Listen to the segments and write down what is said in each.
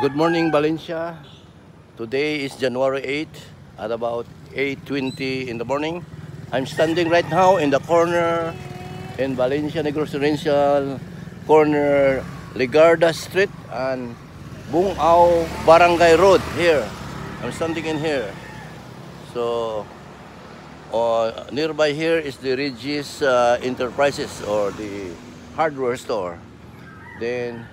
Good morning, Valencia. Today is January 8th at about 8:20 in the morning. I'm standing right now in the corner in Valencia Negros Residential, corner Ligarda Street and Bungao Barangay Road here. I'm standing in here. So nearby here is the Regis Enterprises or the hardware store. Then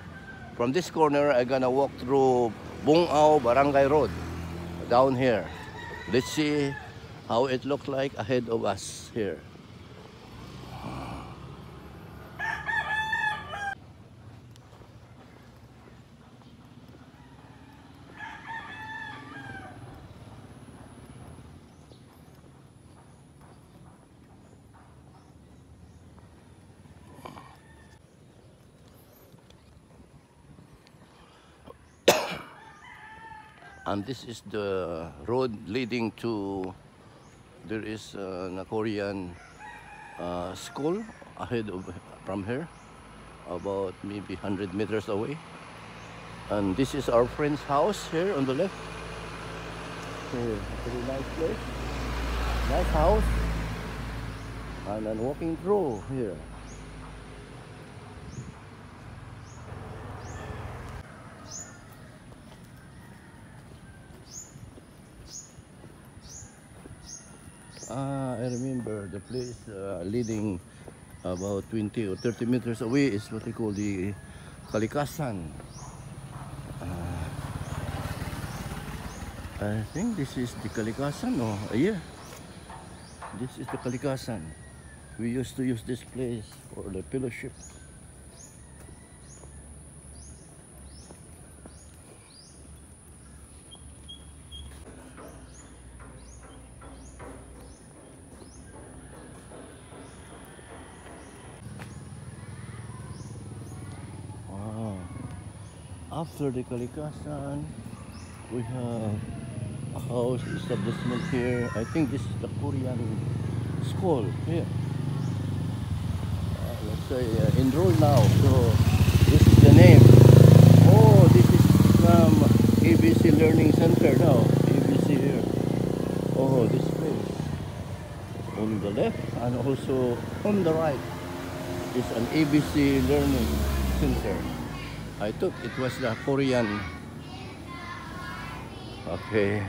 from this corner, I'm gonna walk through Bungao Barangay Road down here. Let's see how it looks like ahead of us here. And this is the road leading to, there is a Korean school ahead of from here, about maybe 100 meters away. And this is our friend's house here on the left. Here, very nice place, nice house. And I'm walking through here. I remember the place leading about 20 or 30 meters away is what they call the Kalikasan. I think this is the Kalikasan. Oh, yeah, this is the Kalikasan. We used to use this place for the fellowship. Wow. After the Kalikasan, we have a house establishment here. I think this is the Korean school here. Let's say enroll now. So this is the name. Oh, this is from ABC Learning Center now. ABC here. Oh, this place on the left and also on the right is an ABC Learning Center. I thought it was the Korean. Okay.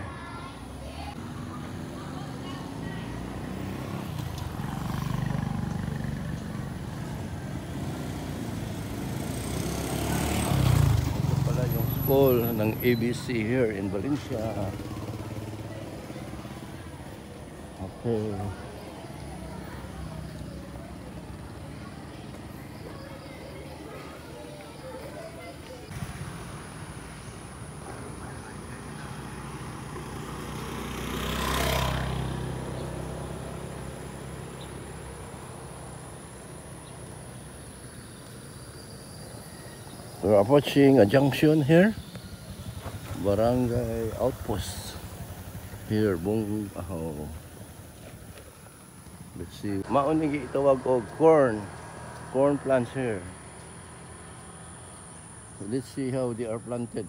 Ito pala yung school ng ABC here in Valencia. Okay. We're approaching a junction here. Barangay Outpost. Here, Bungao. Let's see. Maunigi itawag og corn. Corn plants here. Let's see how they are planted.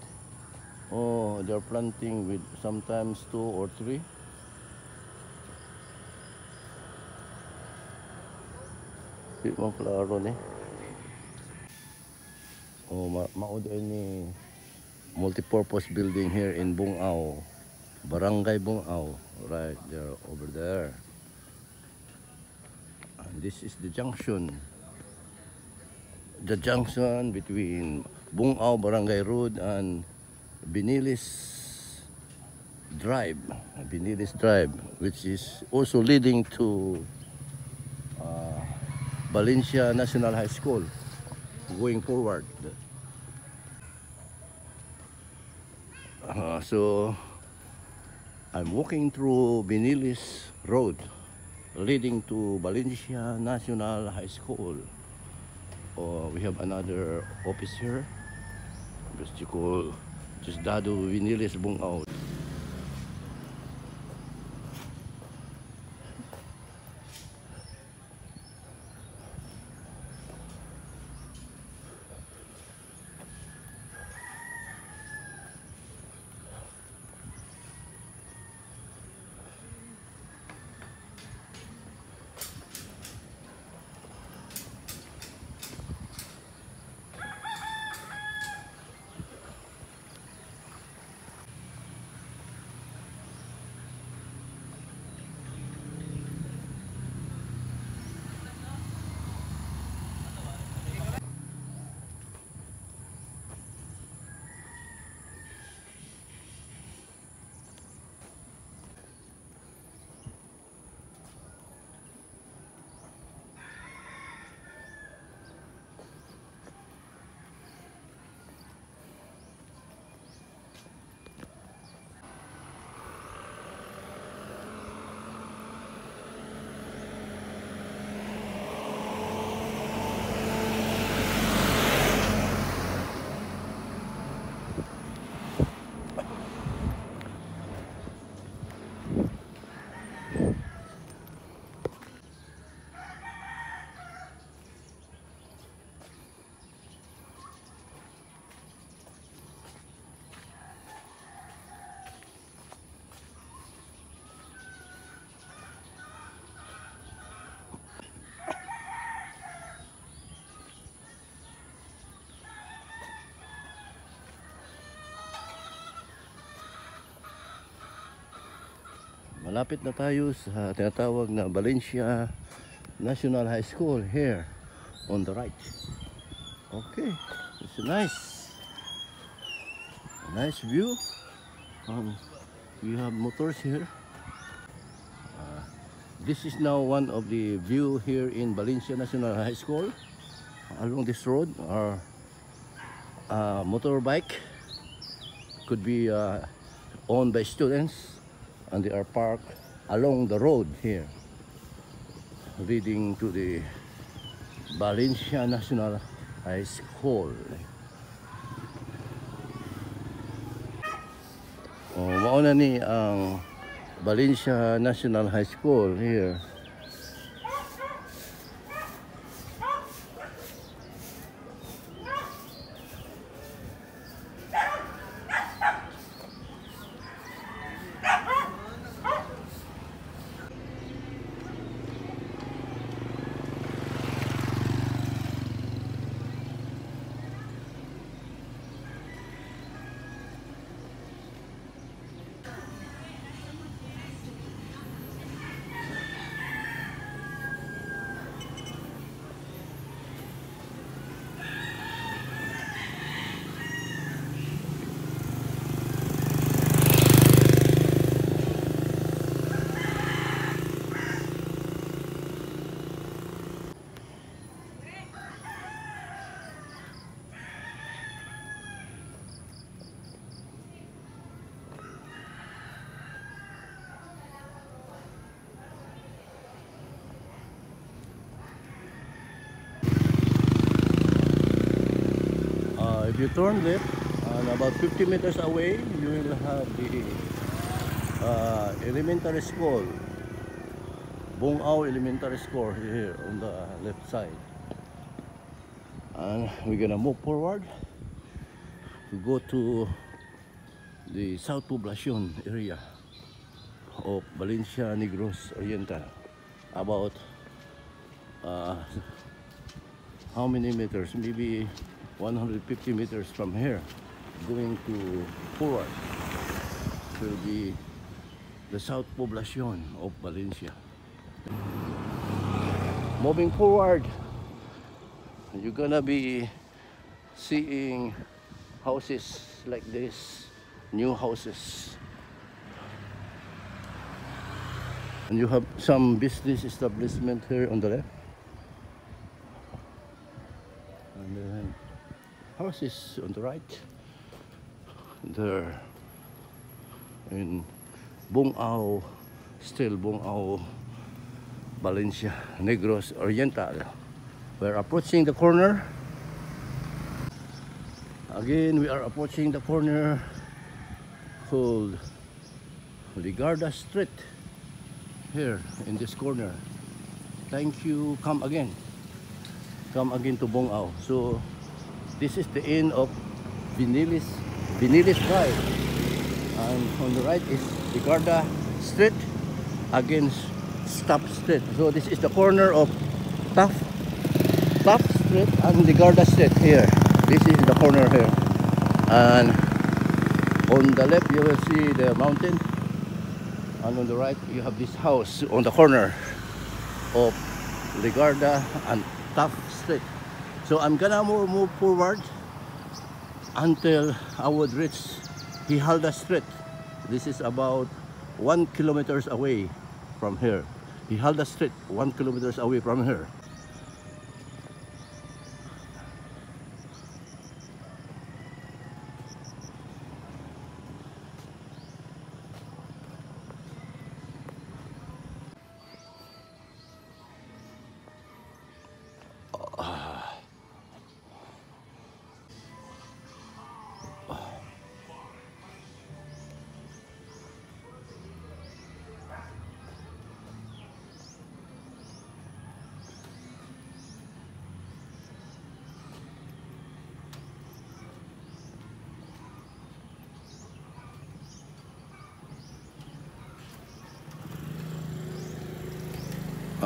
Oh, they're planting with sometimes 2 or 3. Di mo klaro ni. Oh, maudo ni multi-purpose building here in Bungao. Barangay Bungao. Right there, over there. And this is the junction. The junction between Bungao Barangay Road and Binilis Drive. Binilis Drive, which is also leading to Valencia National High School going forward. So I'm walking through Binilis Road leading to Valencia National High School. We have another office here, which you call Dado Binilis Bungao. Malapit na tayo sa tinatawag na Valencia National High School here on the right. Okay, it's a nice view. We have motors here. This is now one of the view here in Valencia National High School. Along this road are motorbike, could be owned by students, and they are parked along the road here leading to the Valencia National High School. Mauna ni ang Valencia National High School here. If you turn left, about 50 meters away, you will have the elementary school, Bungao Elementary School here on the left side. And we're gonna move forward to go to the South Poblacion area of Valencia Negros Oriental. About how many meters? Maybe 150 meters from here, going to forward will be the South Poblacion of Valencia. Moving forward, you're gonna be seeing houses like this, new houses, and you have some business establishment here on the left, and then houses on the right there in Bungao, still Bungao, Valencia Negros Oriental. We're approaching the corner. Again, we are approaching the corner called Ligarda Street here in this corner. Thank you. Come again to Bungao. So this is the end of Vinilis Drive, and on the right is Ligarda Street against Staff Street. So this is the corner of Staff Street and Ligarda Street here. This is the corner here, and on the left you will see the mountain, and on the right you have this house on the corner of Ligarda and Staff Street. So I'm gonna move forward until I would reach Hijalda Street. This is about 1 kilometer away from here. Hijalda Street, 1 kilometer away from here.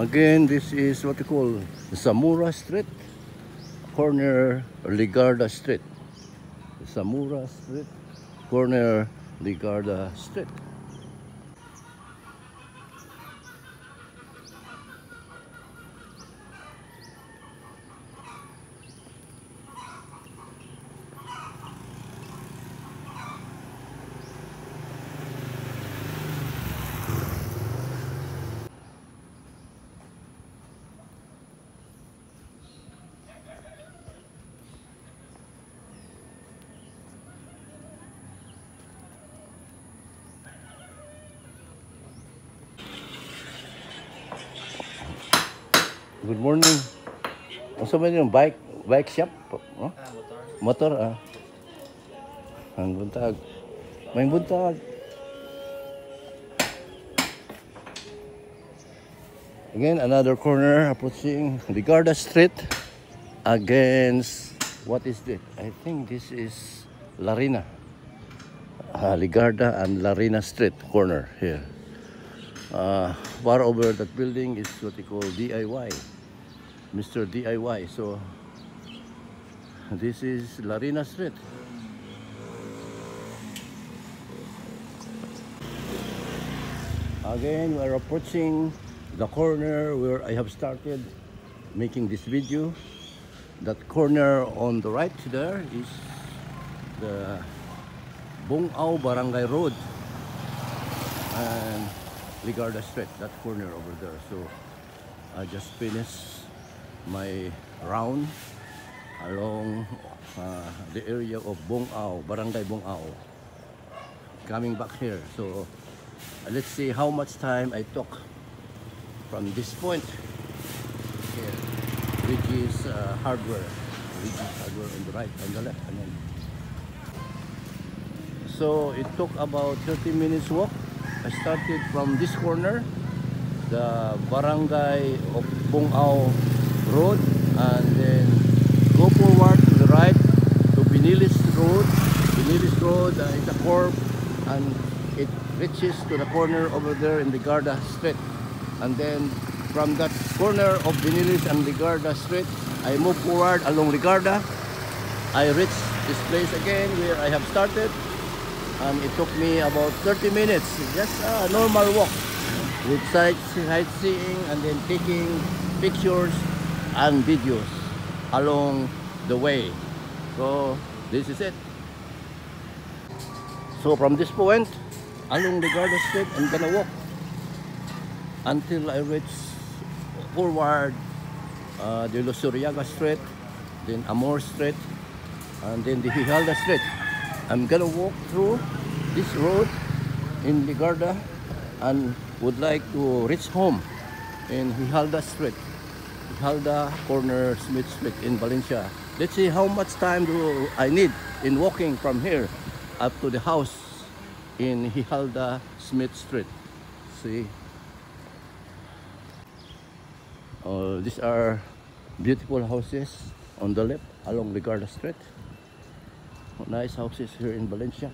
Again, this is what we call Zamora Street, corner Ligarda Street. Zamora Street, corner Ligarda Street. Good morning. Unsa man yung bike shop? Oh? Motor ah. Ang buntag. May buntag. Again, another corner approaching Ligarda Street against, what is this? I think this is Larina. Ligarda and Larina Street corner here. Far over that building is what they call DIY. Mr. DIY. So, this is Larina Street. Again, we are approaching the corner where I have started making this video. That corner on the right there is the Bungao Barangay Road and Ligarda Street, that corner over there. So I just finished my round along the area of Bungao, Barangay Bungao. Coming back here, so let's see how much time I took from this point here, which is hardware. Which is hardware on the right, on the left, and then. So it took about 30 minutes walk. I started from this corner, the barangay of Bungao Road, and then go forward to the right to Binilis Road. Binilis Road is a curve, and it reaches to the corner over there in Ligarda Street. And then from that corner of Binilis and Ligarda Street, I move forward along Ligarda. I reach this place again where I have started, and it took me about 30 minutes, just a normal walk with sightseeing and then taking pictures and videos along the way. So this is it. So from this point along Ligarda Street, I'm gonna walk until I reach forward the Losuriaga Street, then Amor Street, and then the Hijalda Street. I'm gonna walk through this road in Ligarda and would like to reach home in Hijalda Street, Hijalda corner Smith Street in Valencia. Let's see how much time do I need in walking from here up to the house in Hijalda Smith Street. See. These are beautiful houses on the left along Ligarda Street. Nice houses here in Valencia.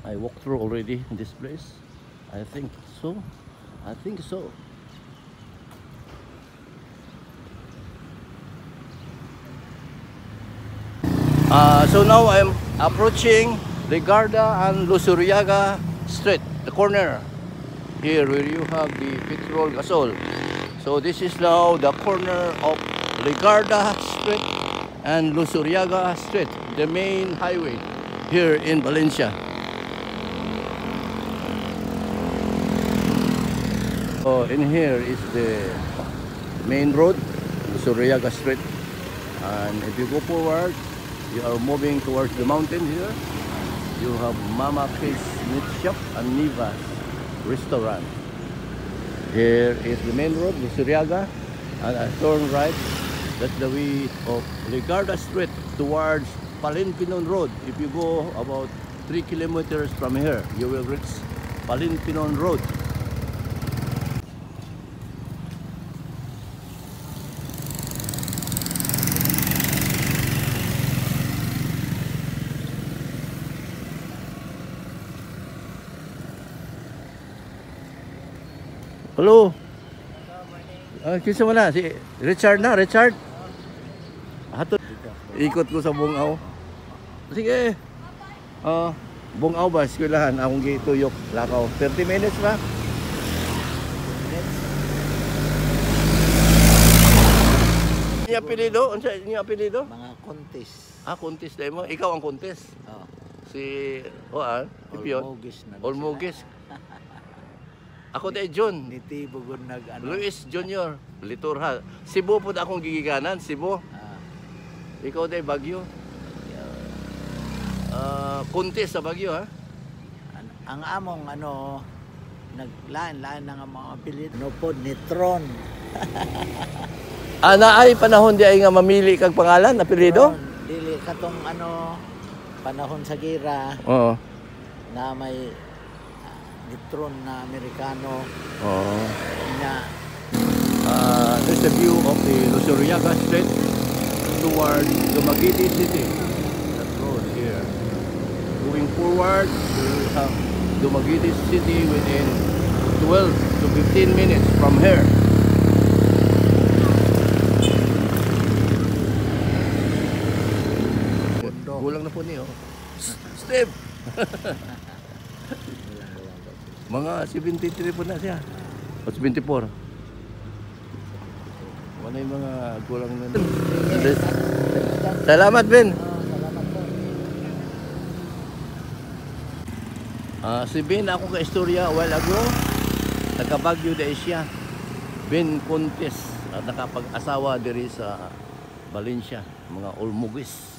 I walked through already this place. I think so. I think so. So now I'm approaching Ligarda and Losuriaga Street, the corner. Here where you have the petrol gasol. So this is now the corner of Ligarda Street and Losuriaga Street, the main highway here in Valencia. So in here is the main road, Losuriaga Street, and if you go forward, you are moving towards the mountain here. You have Mama Fish Meat Shop and Nivas Restaurant. Here is the main road, Losuriaga, and I turn right. That's the way of Ligarda Street towards Palinpinon Road. If you go about 3 kilometers from here, you will reach Palinpinon Road. Hello. Kinsa mo na? Si Richard na, Richard. Hatod. Ikot ko sa Bungao. Sige. Bungao ba? Eskwelahan. Akong gituyok. Lakaw. 30 minutes ba? Niya apelido? Unsa niya apelido? Mga kontis. Kontis dahil mo. Ikaw ang kontis. Oh. Si Ipion. Olmogis na. Olmogis. Ako dahil John. Niti bugod nag ano. Luis Junior, Liturha. Cebu po akong gigiganan, Cebu. Ikaw dahil Baguio. Kuntis sa Baguio ha? Ang among ano naglain-lain na nga mga pilit. No po, Nitron. Ana ay panahon di ay nga mamili kag pangalan, apelyido? Dili katong panahon sa gira Oo. na may Nitron na Amerikano Oo. niya. There's a view of the Luzuriaga Street toward Dumaguete City. That road here. Moving forward, we'll have Dumaguete City within 12 to 15 minutes from here. Kulang na po niyo. Steve! Mga 73 po na siya. O 74. Ano yung mga kulang na. Salamat, Ben. Salamat po. Si Ben, ako ka-istorya a while ago. Taga-Baguio de siya. Ben Contes. At nakapag-asawa diri sa Valencia. Mga Olmugis.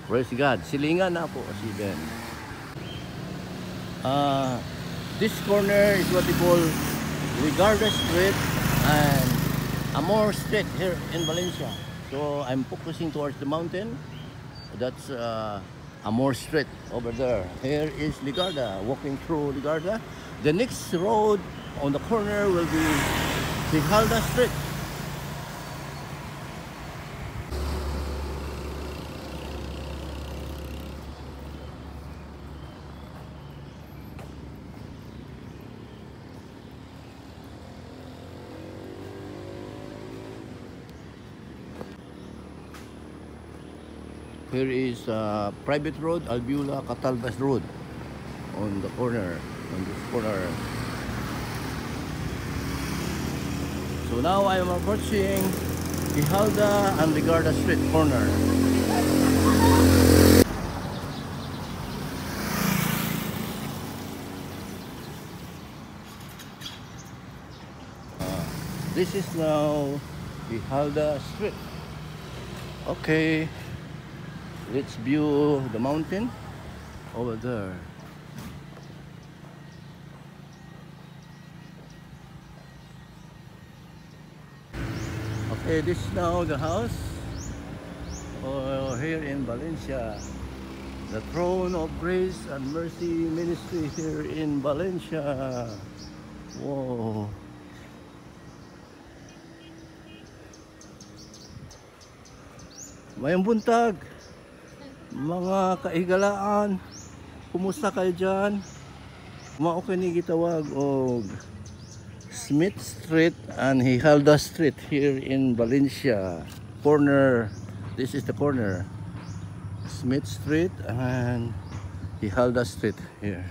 Praise God. Silingan na po si Ben. This corner is what we call Ligarda Street and Amor Street here in Valencia. So I'm focusing towards the mountain. That's Amor Street over there. Here is Ligarda. Walking through Ligarda. The next road on the corner will be Sijalda Street. Here is private road, Albula Catalbas Road on the corner, on this corner. So now I am approaching Sijalda and Ligarda Street corner. This is now Sijalda Street. Okay. Let's view the mountain over there. Okay, this is now the house here in Valencia. The Throne of Grace and Mercy Ministry here in Valencia. Whoa. Mayang buntag. Mga kaigalaan, kumusta kayo dyan? Mao kini gitawag og Smith Street and Sijalda Street here in Valencia. Corner, this is the corner. Smith Street and Sijalda Street here.